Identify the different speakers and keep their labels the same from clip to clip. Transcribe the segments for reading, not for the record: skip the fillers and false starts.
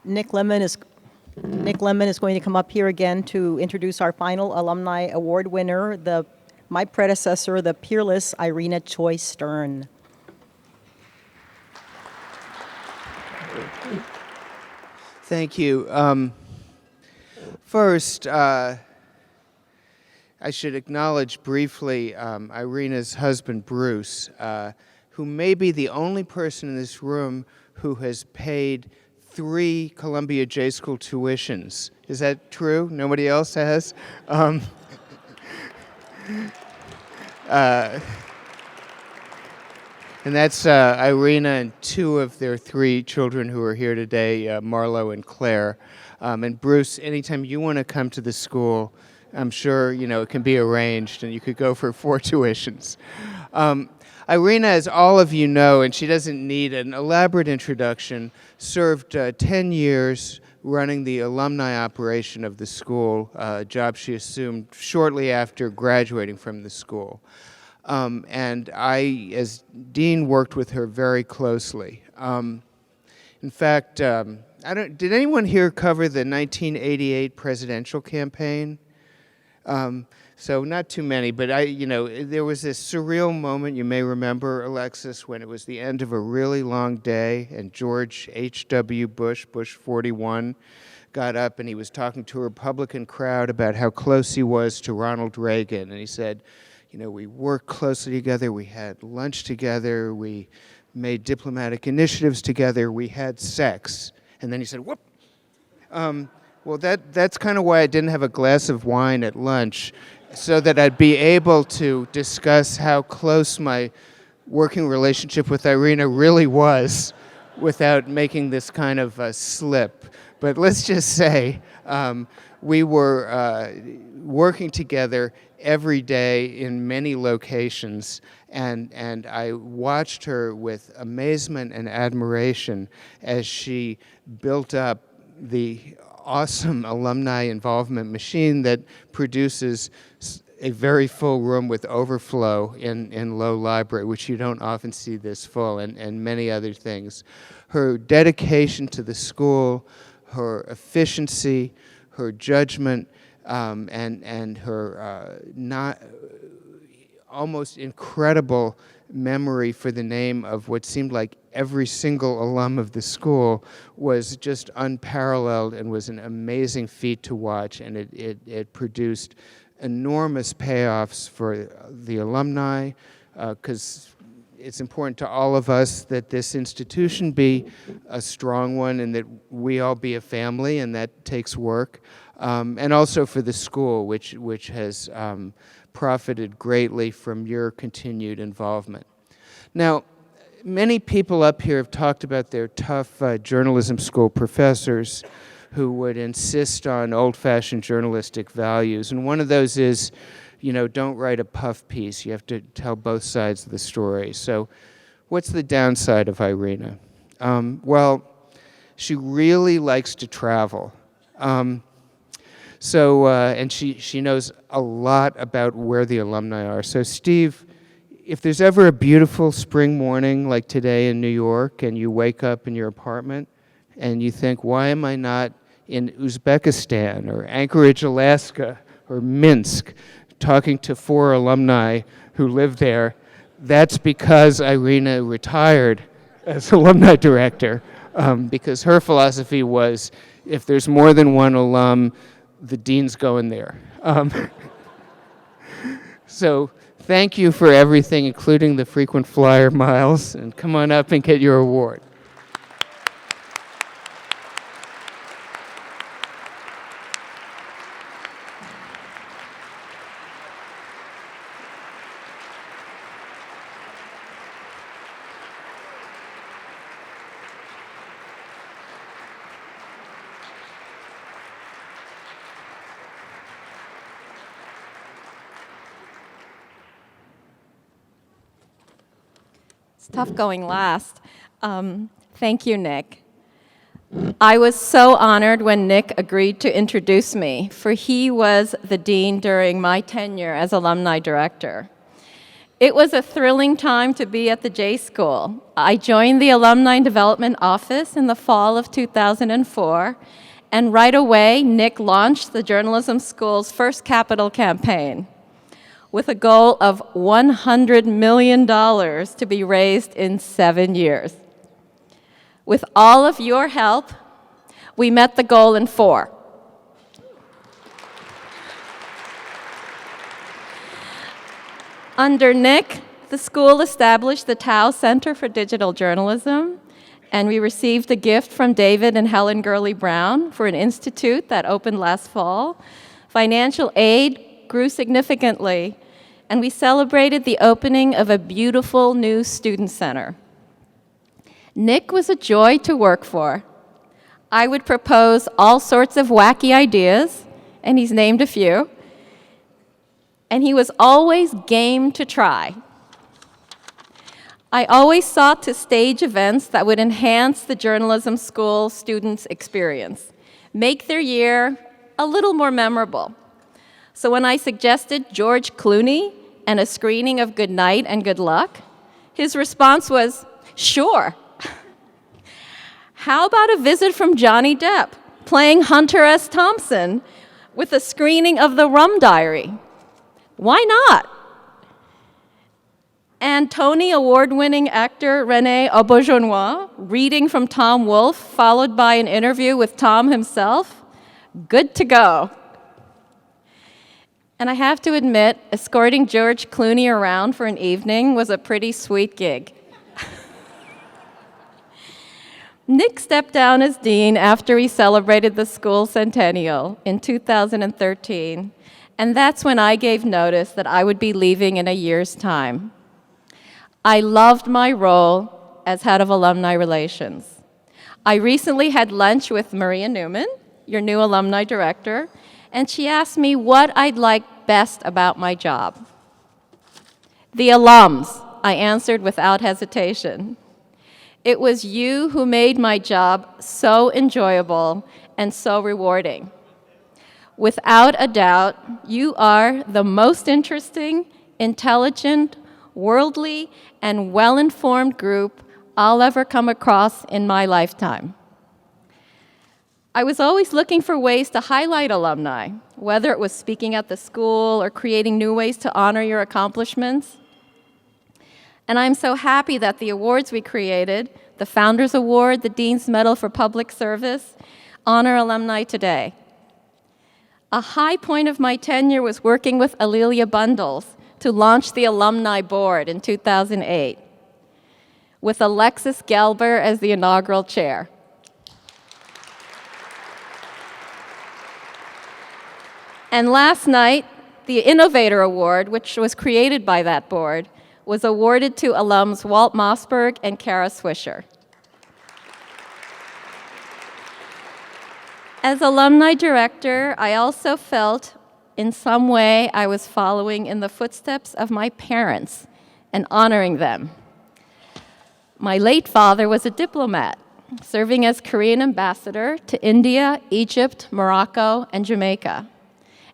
Speaker 1: Nick Lemon is going to come up here again to introduce our final Alumni Award winner, my predecessor, the peerless Irena Choi Stern.
Speaker 2: Thank you. First, I should acknowledge briefly Irena's husband, Bruce, who may be the only person in this room who has paid 3 Columbia J School tuitions. Is that true? Nobody else has? And that's Irena and 2 of their 3 children who are here today, Marlo and Claire. And Bruce, anytime you want to come to the school, I'm sure it can be arranged, and you could go for 4 tuitions. Irena, as all of you know, and she doesn't need an elaborate introduction, served 10 years running the alumni operation of the school, a job she assumed shortly after graduating from the school. And I, as dean, worked with her very closely. In fact, did anyone here cover the 1988 presidential campaign? So not too many, but there was this surreal moment, you may remember, Alexis, when it was the end of a really long day, and George H.W. Bush 41, got up and he was talking to a Republican crowd about how close he was to Ronald Reagan. And he said, we worked closely together, we had lunch together, we made diplomatic initiatives together, we had sex. And then he said, whoop. Well, that's kind of why I didn't have a glass of wine at lunch, so that I'd be able to discuss how close my working relationship with Irena really was without making this kind of slip. But let's just say we were working together every day in many locations, and I watched her with amazement and admiration as she built up the awesome alumni involvement machine that produces a very full room with overflow in Low Library, which you don't often see this full, and many other things. Her dedication to the school, her efficiency, her judgment, and her not almost incredible memory for the name of what seemed like every single alum of the school was just unparalleled and was an amazing feat to watch, and it produced enormous payoffs for the alumni, because it's important to all of us that this institution be a strong one and that we all be a family, and that takes work, and also for the school, which has profited greatly from your continued involvement. Now, many people up here have talked about their tough journalism school professors who would insist on old-fashioned journalistic values, and one of those is, don't write a puff piece. You have to tell both sides of the story. So what's the downside of Irena? Well, she really likes to travel. And she knows a lot about where the alumni are. So Steve, if there's ever a beautiful spring morning like today in New York, and you wake up in your apartment and you think, why am I not in Uzbekistan or Anchorage, Alaska, or Minsk, talking to 4 alumni who live there? That's because Irena retired as alumni director, because her philosophy was, if there's more than one alum, the dean's going there. So thank you for everything, including the frequent flyer miles, and come on up and get your award.
Speaker 3: Tough going last. Thank you, Nick. I was so honored when Nick agreed to introduce me, for he was the dean during my tenure as alumni director. It was a thrilling time to be at the J School. I joined the Alumni Development Office in the fall of 2004, and right away, Nick launched the journalism school's first capital campaign with a goal of $100 million to be raised in 7 years. With all of your help, we met the goal in 4. Under Nick, the school established the Tao Center for Digital Journalism, and we received a gift from David and Helen Gurley Brown for an institute that opened last fall. Financial aid grew significantly, and we celebrated the opening of a beautiful new student center. Nick was a joy to work for. I would propose all sorts of wacky ideas, and he's named a few, and he was always game to try. I always sought to stage events that would enhance the journalism school students' experience, make their year a little more memorable. So when I suggested George Clooney and a screening of Good Night and Good Luck, his response was, "Sure." How about a visit from Johnny Depp playing Hunter S. Thompson with a screening of The Rum Diary? Why not? And Tony Award-winning actor René Auberjonois reading from Tom Wolfe, followed by an interview with Tom himself. Good to go. And I have to admit, escorting George Clooney around for an evening was a pretty sweet gig. Nick stepped down as dean after we celebrated the school centennial in 2013, and that's when I gave notice that I would be leaving in a year's time. I loved my role as head of Alumni Relations. I recently had lunch with Maria Newman, your new alumni director, and she asked me what I'd like best about my job. The alums, I answered without hesitation. It was you who made my job so enjoyable and so rewarding. Without a doubt, you are the most interesting, intelligent, worldly, and well-informed group I'll ever come across in my lifetime. I was always looking for ways to highlight alumni, whether it was speaking at the school or creating new ways to honor your accomplishments. And I'm so happy that the awards we created, the Founders Award, the Dean's Medal for Public Service, honor alumni today. A high point of my tenure was working with Alelia Bundles to launch the Alumni Board in 2008, with Alexis Gelber as the inaugural chair. And last night, the Innovator Award, which was created by that board, was awarded to alums Walt Mossberg and Kara Swisher. As alumni director, I also felt in some way I was following in the footsteps of my parents and honoring them. My late father was a diplomat, serving as Korean ambassador to India, Egypt, Morocco, and Jamaica.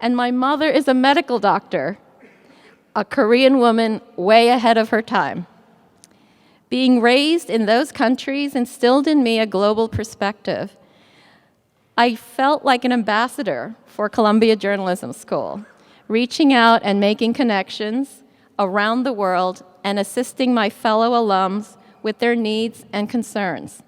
Speaker 3: And my mother is a medical doctor, a Korean woman way ahead of her time. Being raised in those countries instilled in me a global perspective. I felt like an ambassador for Columbia Journalism School, reaching out and making connections around the world and assisting my fellow alums with their needs and concerns.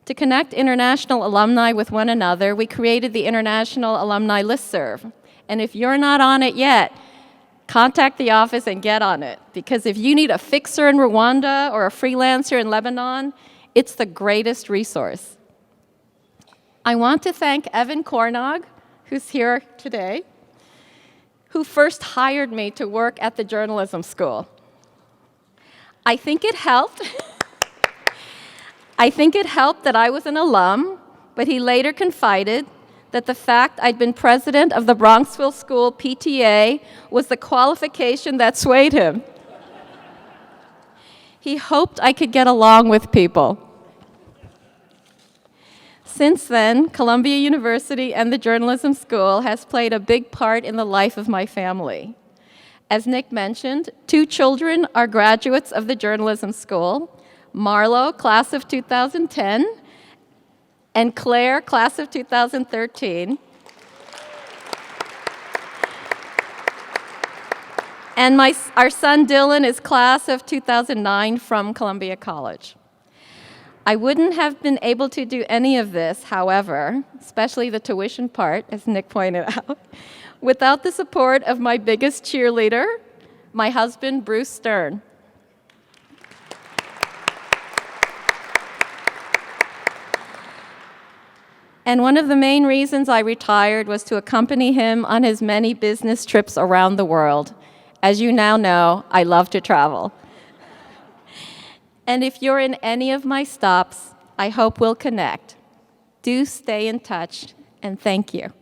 Speaker 3: To connect international alumni with one another, we created the International Alumni Listserv. And if you're not on it yet, contact the office and get on it. Because if you need a fixer in Rwanda or a freelancer in Lebanon, it's the greatest resource. I want to thank Evan Cornog, who's here today, who first hired me to work at the journalism school. I think it helped. I think it helped that I was an alum, but he later confided that the fact I'd been president of the Bronxville School PTA was the qualification that swayed him. He hoped I could get along with people. Since then, Columbia University and the journalism school has played a big part in the life of my family. As Nick mentioned, 2 children are graduates of the journalism school. Marlo, class of 2010, and Claire, class of 2013. And our son Dylan is class of 2009 from Columbia College. I wouldn't have been able to do any of this, however, especially the tuition part, as Nick pointed out, without the support of my biggest cheerleader, my husband, Bruce Stern. And one of the main reasons I retired was to accompany him on his many business trips around the world. As you now know, I love to travel. And if you're in any of my stops, I hope we'll connect. Do stay in touch, and thank you.